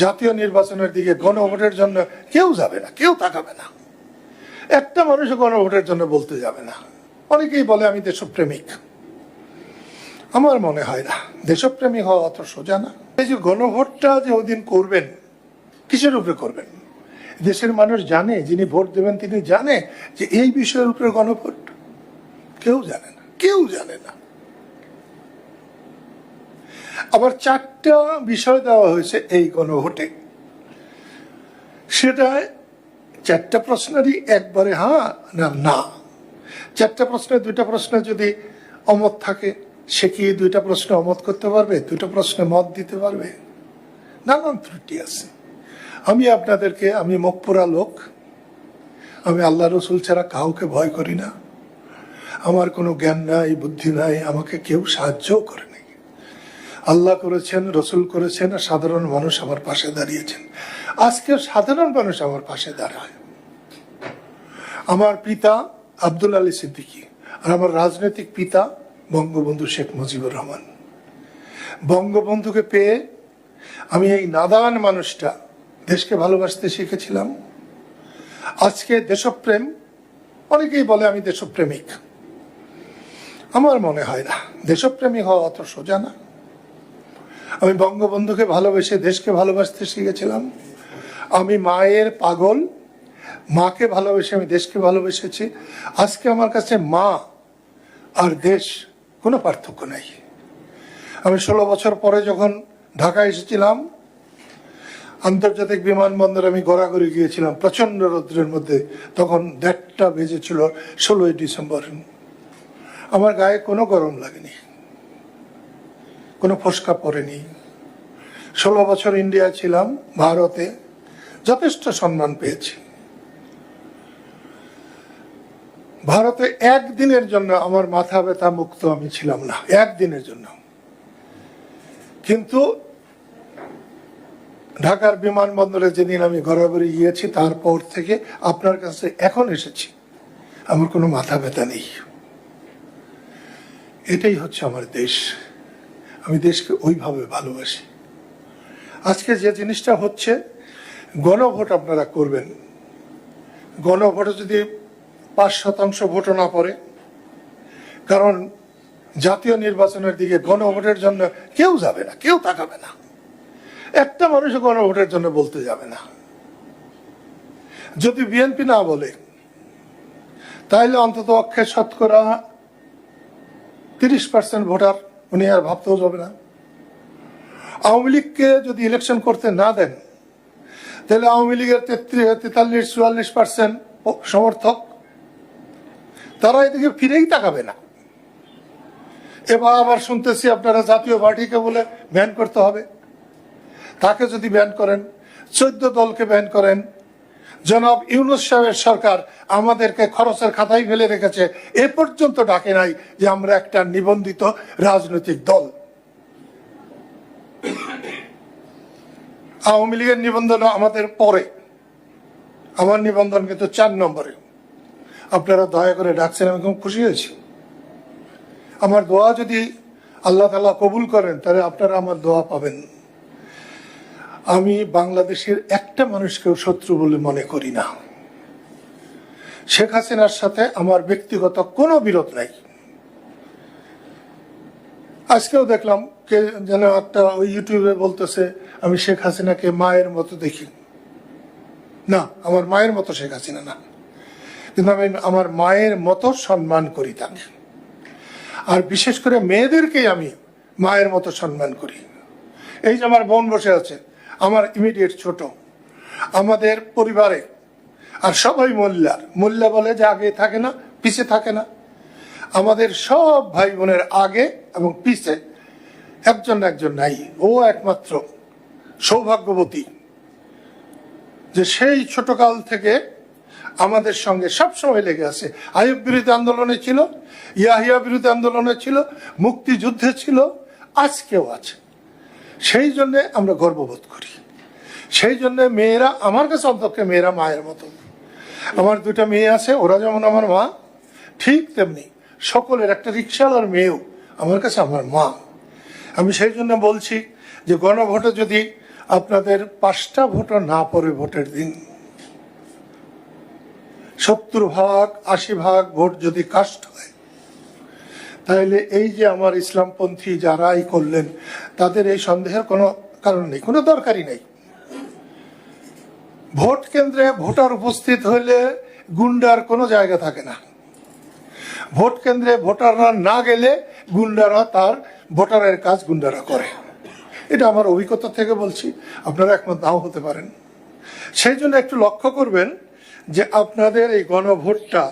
জাতীয় নির্বাচনের দিকে গণভোটের জন্য কেউ যাবে না, কেউ তাকাবে না। একটা মানুষও গণভোটের জন্য বলতে যাবে না। অনেকেই বলে আমি দেশপ্রেমিক। আমার মনে হয় না দেশপ্রেমিক হওয়া অত সোজা না। এই যে গণভোটটা যে ওদিন করবেন, কিসের উপরে করবেন? দেশের মানুষ জানে, যিনি ভোট দেবেন তিনি জানে যে এই বিষয়ের উপরে গণভোট? কেউ জানে না, কেউ জানে না। আবার 4টা বিষয় দেওয়া হয়েছে এই গণভোটে। সেটা 4টা প্রশ্নেরই একবারে হ্যাঁ না না। 4টা প্রশ্নে 2টা প্রশ্নে যদি অমত থাকে, সে কি 2টা প্রশ্নে অমত করতে পারবে? 2টা প্রশ্নে মত দিতে পারবে? নানান ত্রুটি আছে। আমি মুখ পোড়া লোক, আমি আল্লাহ রসুল ছাড়া কাউকে ভয় করি না। আমার কোনো জ্ঞান নাই, বুদ্ধি নাই, আমাকে কেউ সাহায্যও করে নাই। আল্লাহ করেছেন, রসুল করেছেন, আর সাধারণ মানুষ আমার পাশে দাঁড়িয়েছেন। আজকে সাধারণ মানুষ আমার পাশে দাঁড়ায়। আমার পিতা আব্দুল আলী সিদ্দিকী আর আমার রাজনৈতিক পিতা বঙ্গবন্ধু শেখ মুজিবুর রহমান। বঙ্গবন্ধুকে পেয়ে আমি এই নাদান মানুষটা দেশকে ভালোবাসতে শিখেছিলাম। আজকে দেশপ্রেম, অনেকেই বলে আমি দেশপ্রেমিক। আমার মনে হয় না দেশপ্রেমিক হওয়া অত সোজা না। আমি বঙ্গবন্ধুকে ভালোবেসে দেশকে ভালোবাসতে শিখেছিলাম। আমি মায়ের পাগল, মাকে ভালোবেসে আমি দেশকে ভালোবেসেছি। আজকে আমার কাছে মা আর দেশ কোনো পার্থক্য নাই। আমি 16 বছর পরে যখন ঢাকা এসেছিলাম, আন্তর্জাতিক বিমানবন্দরে আমি গড়াগড়ি গিয়েছিলাম প্রচন্ড রৌদ্রের মধ্যে। তখন 1:30 বেজেছিল, 16ই ডিসেম্বর। আমার গায়ে কোনো গরম লাগেনি, কোনো ফোসকা পড়েনি। 16 বছর ইন্ডিয়া ছিলাম, ভারতে যথেষ্ট সম্মান পেয়েছি। ভারতে একদিনের জন্য আমার মাথা ব্যথা মুক্ত আমি ছিলাম না, একদিনের জন্য। কিন্তু ঢাকার বিমানবন্দরে যেদিন আমি গড়াগড়ি গিয়েছি, তারপর থেকে আপনার কাছে এখন এসেছি, আমার কোনো মাথা ব্যথা নেই। এটাই হচ্ছে আমার দেশ। আমি দেশকে ওইভাবে ভালোবাসি। আজকে যে জিনিসটা হচ্ছে, গণভোট আপনারা করবেন। গণভোটে যদি 5% ভোটও না পড়ে, কারণ জাতীয় নির্বাচনের দিকে গণভোটের জন্য কেউ যাবে না, কেউ তাকাবে না। একটা মানুষও গণভোটের জন্য বলতে যাবে না। যদি বিএনপি না বলে, তাইলে অন্তত পক্ষে 30% ভোটার উনি আর ভাবতেও যাবে না। আওয়ামী লীগকে যদি ইলেকশন করতে না দেন, তাহলে আওয়ামী লীগের 43-44% সমর্থক, তারা এদিকে ফিরেই তাকাবে না। এবার আবার শুনতেছি আপনারা জাতীয় পার্টিকে বলে ব্যান করতে হবে। তাকে যদি ব্যান করেন, 14 দলকে ব্যান করেন, জনাব ইউনূস সাহেবের সরকার আমাদেরকে খরচের খাতায় ফেলে রেখেছে, এ পর্যন্ত ডাকে নাই যে আমরা একটা নিবন্ধিত রাজনৈতিক দল। আওয়ামী লীগের নিবন্ধন আমাদের পরে, আমার নিবন্ধন কিন্তু 4 নম্বরে। আপনারা দয়া করে ডাকছেন, আমি খুব খুশি হয়েছি। আমার দোয়া যদি আল্লাহ তাআলা কবুল করেন, তাহলে আপনারা আমার দোয়া পাবেন। আমি বাংলাদেশের একটা মানুষকেও শত্রু বলে মনে করি না। শেখ হাসিনার সাথে আমার ব্যক্তিগত কোনো বিরোধ নাই। আজকেও দেখলাম কে যেন একটা ওই ইউটিউবে বলতেছে আমি শেখ হাসিনাকে মায়ের মতো দেখি। না, আমার মায়ের মতো শেখ হাসিনা না, কিন্তু আমি আমার মায়ের মতো সম্মান করি তাকে। আর বিশেষ করে মেয়েদেরকেই আমি মায়ের মতো সম্মান করি। এই যে আমার বোন বসে আছে, আমার ইমিডিয়েট ছোট, আমাদের পরিবারে, আর সবাই মোল্লা বলে যে আগে থাকে না, পিছে থাকে না। আমাদের সব ভাই বোনের আগে এবং পিছে একজন নাই। ও একমাত্র সৌভাগ্যবতী যে সেই ছোটকাল থেকে আমাদের সঙ্গে সবসময় লেগে আছে। আইয়ুব বিরোধী আন্দোলনে ছিল, ইয়াহিয়া বিরোধী আন্দোলনে ছিল, মুক্তিযুদ্ধে ছিল, আজকেও আছে। সেই জন্যে আমরা গর্ববোধ করি। সেই জন্য মেয়েরা আমার কাছে, অন্তত মেয়েরা মায়ের মতো। আমার 2টা মেয়ে আছে, ওরা যেমন আমার মা, ঠিক তেমনি সকলের একটা রিকশাওয়ালার মেয়েও আমার কাছে আমার মা। আমি সেই জন্য বলছি যে গণভোটে যদি আপনাদের 5টা ভোটও না পড়ে ভোটের দিন, 70 ভাগ 80 ভাগ ভোট যদি কাস্ট হয়, তাহলে এই যে আমার ইসলামপন্থী যারাই করলেন তাদের এই সন্দেহের কোনো কারণ নেই, কোনো দরকারই নেই। ভোট কেন্দ্রে ভোটার উপস্থিত হইলে গুন্ডার কোনো জায়গা থাকে না। ভোট কেন্দ্রে ভোটাররা না গেলে গুন্ডারা তার ভোটারের কাজ গুন্ডারা করে। এটা আমার অভিজ্ঞতা থেকে বলছি, আপনারা একমত নাও হতে পারেন। সেই জন্য একটু লক্ষ্য করবেন যে আপনাদের এই গণভোটটা